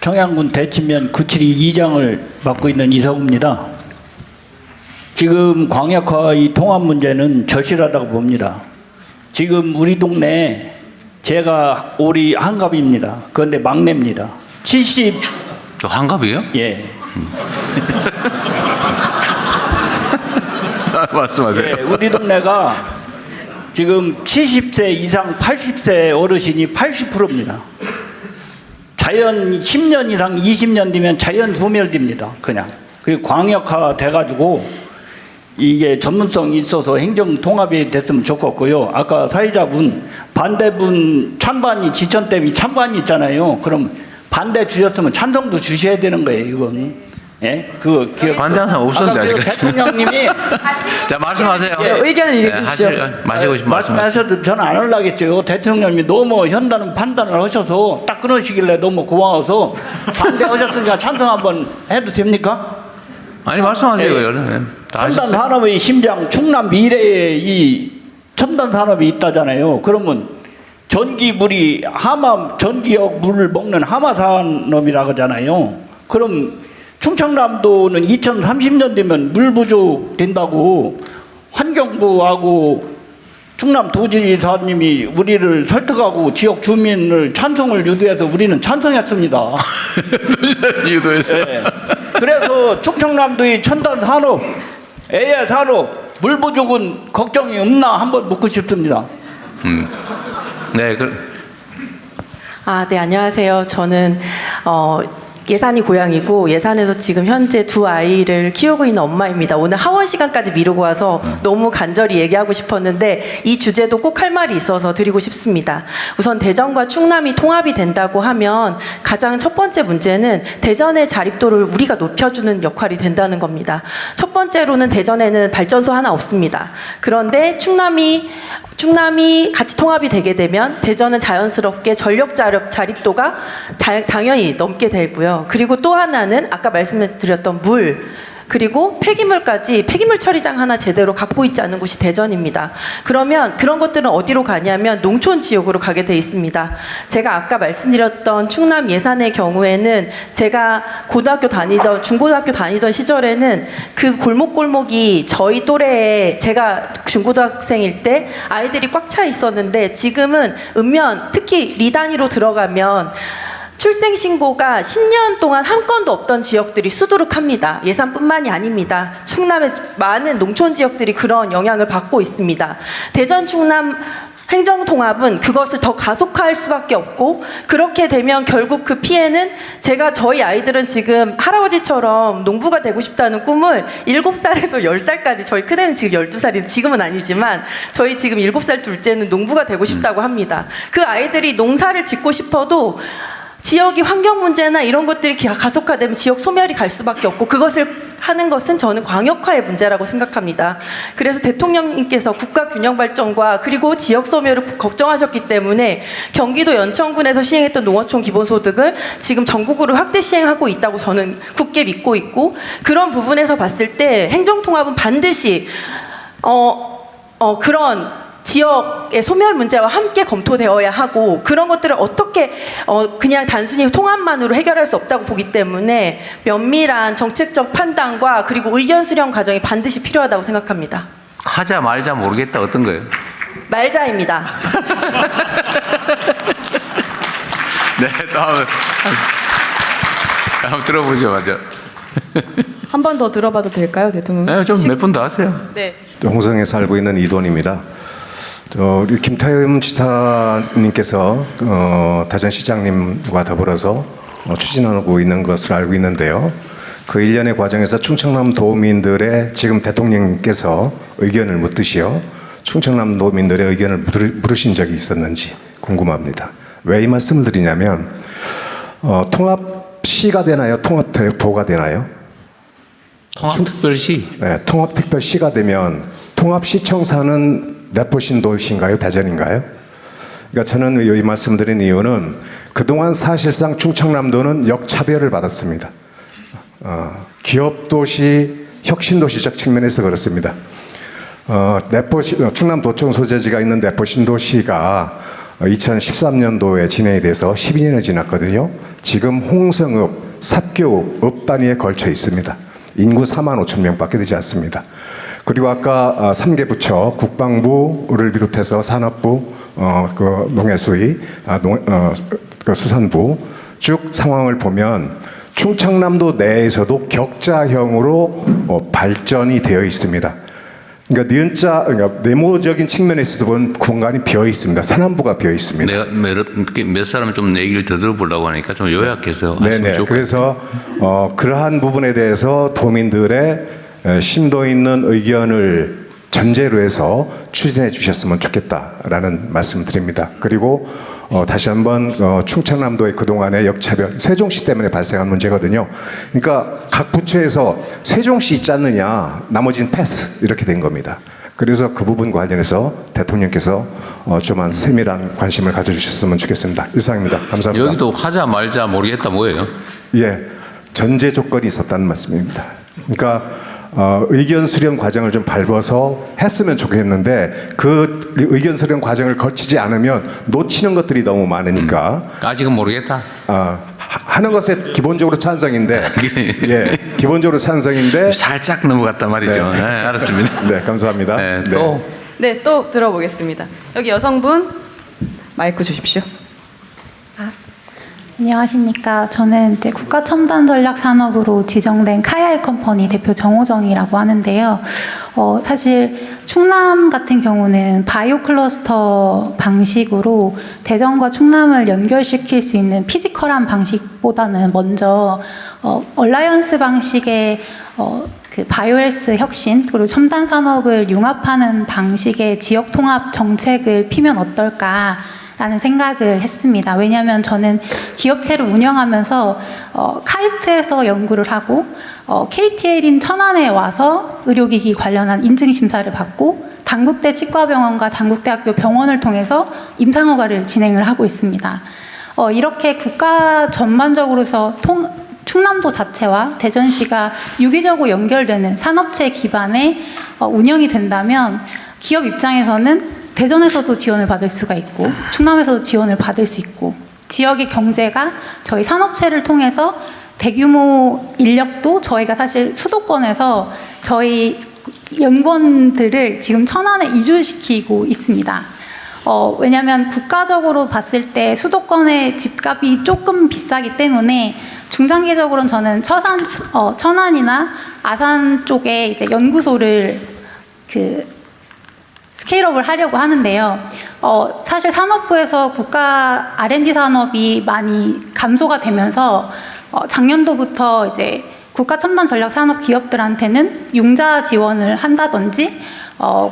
청양군 대치면 972 2장을 맡고 있는 이성우입니다. 지금 광역화 이 통합 문제는 절실하다고 봅니다. 지금 우리 동네에 제가 올이 한갑입니다. 그런데 막내입니다. 70. 한갑이에요? 예. 말씀하세요. 예, 우리 동네가 지금 70세 이상 80세 어르신이 80%입니다. 자연 10년 이상 20년 뒤면 자연 소멸됩니다. 그냥. 그리고 광역화 돼가지고 이게 전문성이 있어서 행정 통합이 됐으면 좋겠고요. 아까 사회자분 반대분 찬반이 지천댐이 찬반이 있잖아요. 그럼 반대 주셨으면 찬성도 주셔야 되는 거예요. 이건. 예? 그 기억. 반대하는 사람 없었는데 아직까지. 대통령님이 자 말씀하세요. 네, 의견을 얘기해 주십시오. 마시고 싶은 말씀하셔도 저는 안 하려겠죠. 대통령님이 너무 현다는 판단을 하셔서 딱 끊으시길래 너무 고마워서 반대하셨으니까 찬성 한번 해도 됩니까? 아니 말씀하세요. 예. 네. 첨단 산업의 심장 충남 미래에 이 첨단 산업이 있다잖아요. 그러면 전기물이 하마 전기역 물을 먹는 하마 산업이라고 하잖아요. 그럼 충청남도는 2030년 되면 물 부족 된다고 환경부하고 충남도지사님이 우리를 설득하고 지역 주민을 찬성을 유도해서 우리는 찬성했습니다. 유도해서. 네. 그래서 충청남도의 첨단 산업, AI 산업, 물 부족은 걱정이 없나 한번 묻고 싶습니다. 네, 네, 안녕하세요. 저는 예산이 고향이고 예산에서 지금 현재 두 아이를 키우고 있는 엄마입니다. 오늘 하원 시간까지 미루고 와서 너무 간절히 얘기하고 싶었는데 이 주제도 꼭 할 말이 있어서 드리고 싶습니다. 우선 대전과 충남이 통합이 된다고 하면 가장 첫 번째 문제는 대전의 자립도를 우리가 높여주는 역할이 된다는 겁니다. 첫 번째로는 대전에는 발전소 하나 없습니다. 그런데 충남이 같이 통합이 되게 되면 대전은 자연스럽게 전력 자립도가 당연히 넘게 되고요. 그리고 또 하나는 아까 말씀드렸던 물, 그리고 폐기물까지 폐기물 처리장 하나 제대로 갖고 있지 않은 곳이 대전입니다. 그러면 그런 것들은 어디로 가냐면 농촌 지역으로 가게 돼 있습니다. 제가 아까 말씀드렸던 충남 예산의 경우에는 제가 중고등학교 다니던 시절에는 그 골목골목이 저희 또래에 제가 중고등학생일 때 아이들이 꽉 차 있었는데 지금은 특히 리단위로 들어가면 출생신고가 10년 동안 한 건도 없던 지역들이 수두룩합니다. 예산뿐만이 아닙니다. 충남의 많은 농촌 지역들이 그런 영향을 받고 있습니다. 대전 충남 행정통합은 그것을 더 가속화할 수밖에 없고 그렇게 되면 결국 그 피해는 저희 아이들은 지금 할아버지처럼 농부가 되고 싶다는 꿈을 7살에서 10살까지 저희 큰애는 지금 12살인데 지금은 아니지만 저희 지금 7살 둘째는 농부가 되고 싶다고 합니다. 그 아이들이 농사를 짓고 싶어도 지역이 환경 문제나 이런 것들이 가속화되면 지역 소멸이 갈 수밖에 없고 그것을 하는 것은 저는 광역화의 문제라고 생각합니다. 그래서 대통령님께서 국가 균형 발전과 그리고 지역 소멸을 걱정하셨기 때문에 경기도 연천군에서 시행했던 농어촌 기본소득을 지금 전국으로 확대 시행하고 있다고 저는 굳게 믿고 있고 그런 부분에서 봤을 때 행정통합은 반드시 그런 지역의 소멸 문제와 함께 검토되어야 하고 그런 것들을 어떻게 그냥 단순히 통합만으로 해결할 수 없다고 보기 때문에 면밀한 정책적 판단과 그리고 의견 수렴 과정이 반드시 필요하다고 생각합니다. 하자 말자 모르겠다 어떤 거예요? 말자입니다. 네, 다음 한번 들어보죠, 맞아. 한 번 더 들어봐도 될까요, 대통령? 네, 좀 몇 분 더 하세요. 네. 홍성에 살고 있는 이돈입니다. 우리 김태흠 지사님께서 대전시장님과 더불어서 추진하고 있는 것을 알고 있는데요. 그 일련의 과정에서 충청남 도민들의 지금 대통령님께서 의견을 묻듯이요. 충청남 도민들의 의견을 물으신 적이 있었는지 궁금합니다. 왜 이 말씀을 드리냐면 통합시가 되나요? 통합도가 되나요? 통합특별시? 네, 통합특별시가 되면 통합시청사는 내포신도시인가요? 대전인가요? 그러니까 저는 이 말씀드린 이유는 그동안 사실상 충청남도는 역차별을 받았습니다. 기업도시, 혁신도시적 측면에서 그렇습니다. 충남도청 소재지가 있는 내포신도시가 2013년도에 진행이 돼서 12년이 지났거든요. 지금 홍성읍, 삽교읍, 읍 단위에 걸쳐 있습니다. 인구 4만 5천 명밖에 되지 않습니다. 그리고 아까 3개 부처, 국방부를 비롯해서 산업부, 그 농해수위, 그 수산부 쭉 상황을 보면 충청남도 내에서도 격자형으로 발전이 되어 있습니다. 그러니까 그러니까 네모적인 측면에서 보면 공간이 비어 있습니다. 산안부가 비어 있습니다. 내가 몇 사람 좀 얘기를 더 들어보려고 하니까 좀 요약해서 하시면 네네. 좋을 것 그래서 그러한 부분에 대해서 도민들의 심도 있는 의견을 전제로 해서 추진해 주셨으면 좋겠다라는 말씀을 드립니다. 그리고 다시 한번 충청남도의 그동안의 역차별, 세종시 때문에 발생한 문제거든요. 그러니까 각 부처에서 세종시 있지 않느냐, 나머지는 패스 이렇게 된 겁니다. 그래서 그 부분 관련해서 대통령께서 좀한 세밀한 관심을 가져주셨으면 좋겠습니다. 이상입니다. 감사합니다. 여기도 하자 말자 모르겠다 뭐예요? 예, 전제 조건이 있었다는 말씀입니다. 그러니까 의견 수렴 과정을 좀 밟아서 했으면 좋겠는데 그 의견 수렴 과정을 거치지 않으면 놓치는 것들이 너무 많으니까 아직은 모르겠다. 하는 것에 기본적으로 찬성인데 예, 기본적으로 찬성인데 살짝 넘어갔단 말이죠. 네. 네, 알았습니다. 네, 감사합니다. 네, 또 네, 또 들어보겠습니다. 여기 여성분 마이크 주십시오. 안녕하십니까. 저는 이제 국가첨단전략산업으로 지정된 카이아이 컴퍼니 대표 정호정이라고 하는데요. 사실 충남 같은 경우는 바이오 클러스터 방식으로 대전과 충남을 연결시킬 수 있는 피지컬한 방식보다는 먼저 얼라이언스 방식의 그 바이오헬스 혁신 그리고 첨단 산업을 융합하는 방식의 지역 통합 정책을 피면 어떨까? 라는 생각을 했습니다. 왜냐하면 저는 기업체를 운영하면서 카이스트에서 연구를 하고 KTL인 천안에 와서 의료기기 관련한 인증심사를 받고 단국대 치과병원과 단국대학교 병원을 통해서 임상허가를 진행을 하고 있습니다. 이렇게 국가 전반적으로서 충남도 자체와 대전시가 유기적으로 연결되는 산업체 기반의 운영이 된다면 기업 입장에서는 대전에서도 지원을 받을 수가 있고 충남에서도 지원을 받을 수 있고 지역의 경제가 저희 산업체를 통해서 대규모 인력도 저희가 사실 수도권에서 저희 연구원들을 지금 천안에 이주시키고 있습니다. 왜냐하면 국가적으로 봤을 때 수도권의 집값이 조금 비싸기 때문에 중장기적으로는 저는 천안이나 아산 쪽에 이제 연구소를 스케일업을 하려고 하는데요. 사실 산업부에서 국가 R&D 산업이 많이 감소가 되면서 작년도부터 이제 국가 첨단 전략 산업 기업들한테는 융자 지원을 한다든지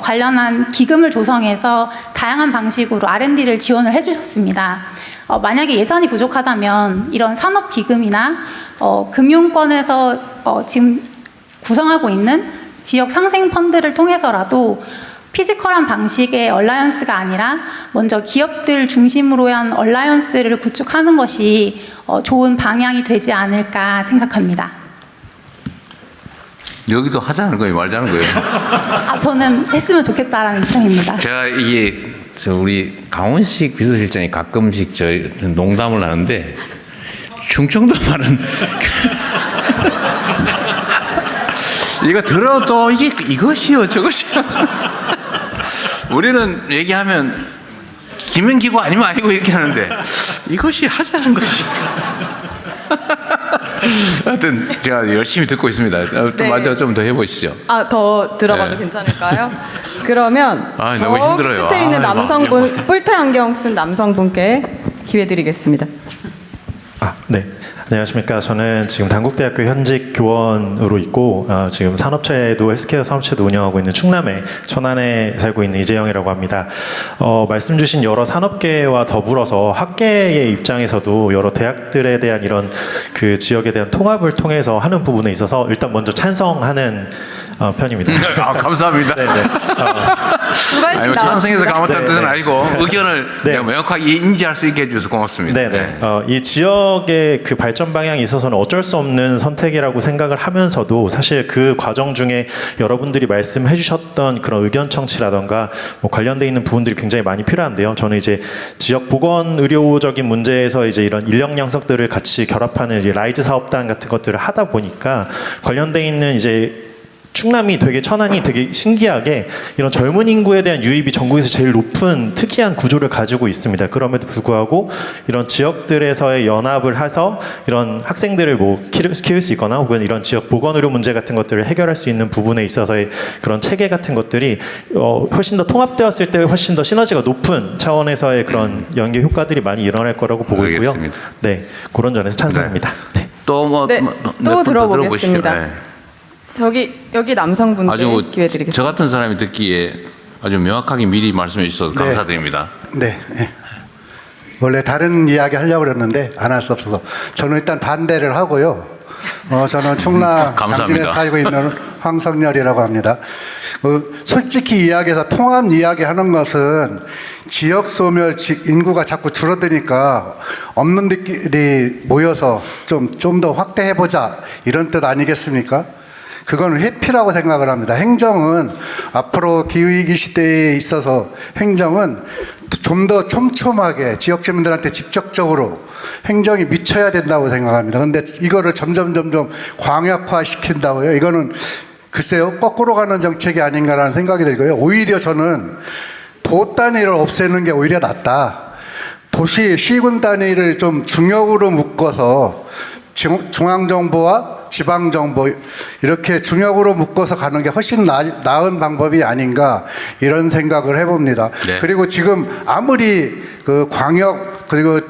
관련한 기금을 조성해서 다양한 방식으로 R&D를 지원을 해주셨습니다. 만약에 예산이 부족하다면 이런 산업 기금이나 금융권에서 지금 구성하고 있는 지역 상생 펀드를 통해서라도 피지컬한 방식의 얼라이언스가 아니라 먼저 기업들 중심으로 한 얼라이언스를 구축하는 것이 좋은 방향이 되지 않을까 생각합니다. 여기도 하자는 거예요, 말자는 거예요? 저는 했으면 좋겠다라는 입장입니다. 제가 이게 우리 강원식 비서실장이 가끔씩 농담을 하는데 충청도 말은 이거 들어도 이것이요 저것이요. 우리는 얘기하면 기면기고 아니면 아니고 이렇게 하는데 이것이 하자는 것이. 하여튼 제가 열심히 듣고 있습니다. 또 네. 마저 좀 더 해보시죠. 더 들어봐도 네. 괜찮을까요? 그러면 너무 저기 힘들어요. 끝에 있는 막 남성분, 뿔테 안경 쓴 남성분께 기회 드리겠습니다. 네. 안녕하십니까. 저는 지금 단국대학교 현직 교원으로 있고 지금 산업체도 헬스케어 산업체도 운영하고 있는 충남의 천안에 살고 있는 이재영이라고 합니다. 말씀 주신 여러 산업계와 더불어서 학계의 입장에서도 여러 대학들에 대한 이런 그 지역에 대한 통합을 통해서 하는 부분에 있어서 일단 먼저 찬성하는 편입니다. 아, 감사합니다. 네네. 아니, 뭐 수고하셨습니다. 찬성해서 감았다는 네, 뜻은 네. 아니고 의견을 네. 내가 명확하게 인지할 수 있게 해주셔서 고맙습니다. 네네. 이 지역의 그 발전 방향에 있어서는 어쩔 수 없는 선택이라고 생각을 하면서도 사실 그 과정 중에 여러분들이 말씀해 주셨던 그런 의견 청취라던가 뭐 관련돼 있는 부분들이 굉장히 많이 필요한데요. 저는 이제 지역 보건 의료적인 문제에서 이제 이런 인력 양성들을 같이 결합하는 이제 라이즈 사업단 같은 것들을 하다 보니까 관련돼 있는 이제 충남이 되게 천안이 되게 신기하게 이런 젊은 인구에 대한 유입이 전국에서 제일 높은 특이한 구조를 가지고 있습니다. 그럼에도 불구하고 이런 지역들에서의 연합을 해서 이런 학생들을 뭐 키울 수 있거나 혹은 이런 지역 보건의료 문제 같은 것들을 해결할 수 있는 부분에 있어서의 그런 체계 같은 것들이 훨씬 더 통합되었을 때 훨씬 더 시너지가 높은 차원에서의 그런 연계 효과들이 많이 일어날 거라고 보고 있고요. 알겠습니다. 네, 그런 점에서 찬성합니다. 네. 또 뭐 네, 또 들어보겠습니다. 여기 남성분께 아주 기회 드리겠습니다. 저 같은 사람이 듣기에 아주 명확하게 미리 말씀해 주셔서 네. 감사드립니다. 네. 원래 다른 이야기 하려고 그랬는데 안 할 수 없어서 저는 일단 반대를 하고요. 저는 충남 감사합니다. 당진에 살고 있는 황성열이라고 합니다. 솔직히 이야기해서 통합 이야기하는 것은 지역 소멸 인구가 자꾸 줄어드니까 없는 데끼리 모여서 좀 더 확대해보자 이런 뜻 아니겠습니까? 그건 회피라고 생각을 합니다. 행정은 앞으로 기후위기 시대에 있어서 행정은 좀 더 촘촘하게 지역 주민들한테 직접적으로 행정이 미쳐야 된다고 생각합니다. 그런데 이거를 점점 광역화 시킨다고요? 이거는 글쎄요, 거꾸로 가는 정책이 아닌가라는 생각이 들고요. 오히려 저는 도 단위를 없애는 게 오히려 낫다. 도시, 시군 단위를 좀 중역으로 묶어서 중앙정보와 지방정보 이렇게 중역으로 묶어서 가는 게 훨씬 나은 방법이 아닌가 이런 생각을 해봅니다. 네. 그리고 지금 아무리 그 광역 그리고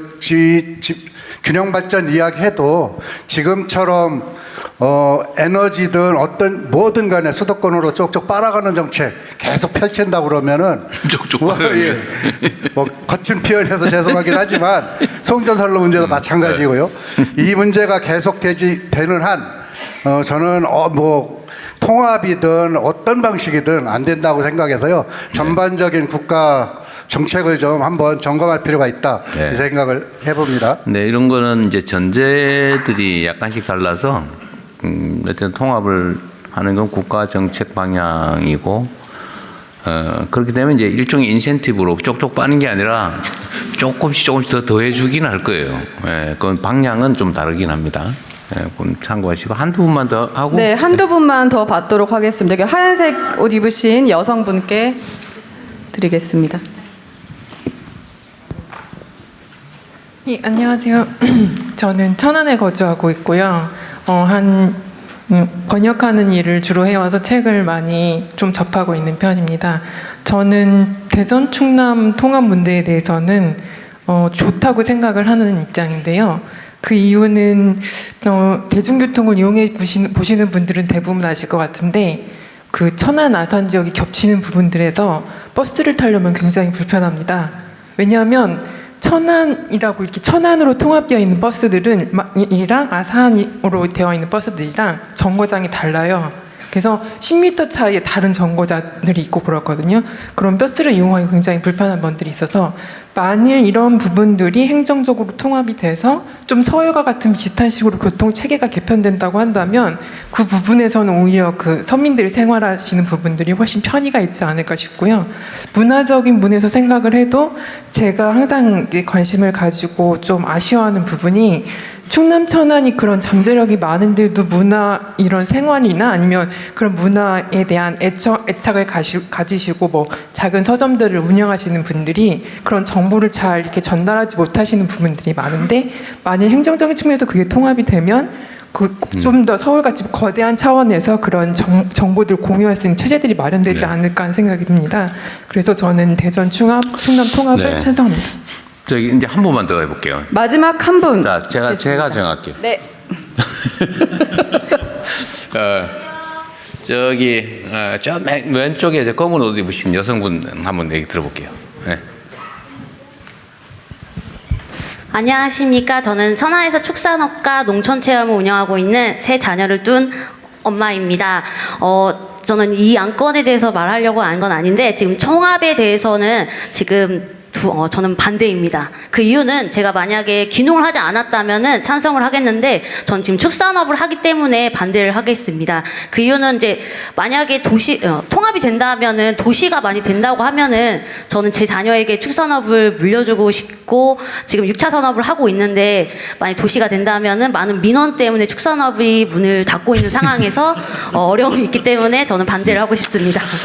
균형 발전 이야기해도 지금처럼 에너지든 뭐든 간에 수도권으로 쪽쪽 빨아가는 정책 계속 펼친다 그러면은 쪽쪽 뭐, 빨아가는 예, 뭐 거친 표현해서 죄송하긴 하지만 송전선로 문제도 마찬가지고요. 이 문제가 계속 되는 한 저는 뭐 통합이든 어떤 방식이든 안 된다고 생각해서요. 전반적인 국가 정책을 좀 한번 점검할 필요가 있다 네. 이 생각을 해봅니다. 네, 이런 거는 이제 전제들이 약간씩 달라서 어쨌든 통합을 하는 건 국가 정책 방향이고 그렇게 되면 이제 일종의 인센티브로 쪽쪽 빠는 게 아니라 조금씩 더 더해주긴 할 거예요. 예, 그건 방향은 좀 다르긴 합니다. 예, 그건 참고하시고 한두 분만 더 하고. 네, 한두 분만 더 받도록 하겠습니다. 여기 하얀색 옷 입으신 여성분께 드리겠습니다. 예, 안녕하세요. 저는 천안에 거주하고 있고요. 번역하는 일을 주로 해와서 책을 많이 좀 접하고 있는 편입니다. 저는 대전 충남 통합 문제에 대해서는 좋다고 생각을 하는 입장인데요. 그 이유는 대중교통을 이용해 보시는 분들은 대부분 아실 것 같은데 그 천안 아산 지역이 겹치는 부분들에서 버스를 타려면 굉장히 불편합니다. 왜냐하면 천안이라고 이렇게 천안으로 통합되어 있는 버스들은 이랑 아산으로 되어 있는 버스들이랑 정거장이 달라요. 그래서 10m 차이에 다른 정거장들이 있고 그렇거든요. 그런 버스를 이용하기 굉장히 불편한 분들이 있어서 만일 이런 부분들이 행정적으로 통합이 돼서 좀 서울과 같은 비슷한 식으로 교통 체계가 개편된다고 한다면 그 부분에서는 오히려 그 서민들이 생활하시는 부분들이 훨씬 편의가 있지 않을까 싶고요. 문화적인 분에서 생각을 해도 제가 항상 관심을 가지고 좀 아쉬워하는 부분이 충남 천안이 그런 잠재력이 많은데도 문화 이런 생활이나 아니면 그런 문화에 대한 애착을 가지시고 뭐 작은 서점들을 운영하시는 분들이 그런 정보를 잘 이렇게 전달하지 못하시는 부분들이 많은데 만일 행정적인 측면에서 그게 통합이 되면 좀 더 서울같이 거대한 차원에서 그런 정보들 공유할 수 있는 체제들이 마련되지 않을까 하는 생각이 듭니다. 그래서 저는 대전 충남 통합을 찬성합니다. 저기 이제 한 번만 더 해볼게요. 마지막 한 분. 자, 제가 정할게요. 네. 저기 저 왼쪽에 저 검은 옷 입으신 여성분 한번 얘기 들어볼게요. 네. 안녕하십니까. 저는 천안에서 축산업과 농촌체험을 운영하고 있는 세 자녀를 둔 엄마입니다. 저는 이 안건에 대해서 말하려고 한 건 아닌데 지금 총합에 대해서는 지금 저는 반대입니다. 그 이유는 제가 만약에 귀농을 하지 않았다면은 찬성을 하겠는데 전 지금 축산업을 하기 때문에 반대를 하겠습니다. 그 이유는 이제 만약에 통합이 된다면은 도시가 많이 된다고 하면은 저는 제 자녀에게 축산업을 물려주고 싶고 지금 6차 산업을 하고 있는데 만약 도시가 된다면은 많은 민원 때문에 축산업이 문을 닫고 있는 상황에서 어려움이 있기 때문에 저는 반대를 하고 싶습니다.